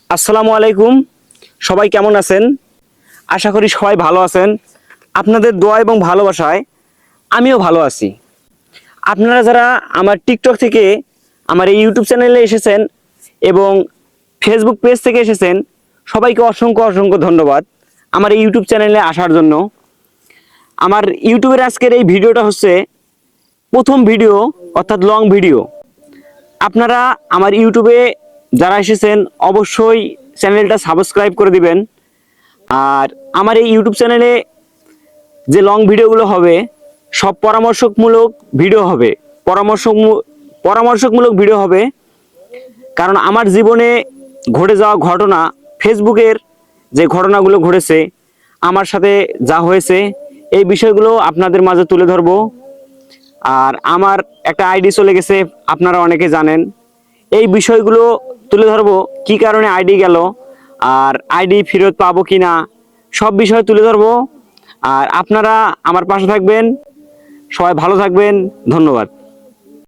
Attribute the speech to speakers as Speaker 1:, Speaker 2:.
Speaker 1: আসসালামু আলাইকুম। সবাই কেমন আছেন? আশা করি সবাই ভালো আছেন। আপনাদের দোয়া এবং ভালোবাসায় আমিও ভালো আছি। আপনারা যারা আমার টিকটক থেকে আমার এই ইউটিউব চ্যানেলে এসেছেন এবং ফেসবুক পেজ থেকে এসেছেন, সবাইকে অসংখ্য অসংখ্য ধন্যবাদ আমার এই ইউটিউব চ্যানেলে আসার জন্য। আমার ইউটিউবের আজকের এই ভিডিওটা হচ্ছে প্রথম ভিডিও, অর্থাৎ লং ভিডিও। আপনারা আমার ইউটিউবে যারা এসেছেন অবশ্যই চ্যানেলটা সাবস্ক্রাইব করে দিবেন। আর আমার এই ইউটিউব চ্যানেলে যে লং ভিডিওগুলো হবে সব পরামর্শমূলক ভিডিও হবে, পরামর্শমূলক ভিডিও হবে। কারণ আমার জীবনে ঘটে যাওয়া ঘটনা, ফেসবুকের যে ঘটনাগুলো ঘটেছে, আমার সাথে যা হয়েছে, এই বিষয়গুলো আপনাদের মাঝে তুলে ধরবো। আর আমার একটা আইডি চলে গেছে, আপনারা অনেকে জানেন। এই বিষয়গুলো তুলে ধরবো, কি কারণে আইডি গেল আর আইডি ফেরত পাবো কিনা, সব বিষয় তুলে ধরবো। আর আপনারা আমার পাশে থাকবেন। সবাই ভালো থাকবেন। ধন্যবাদ।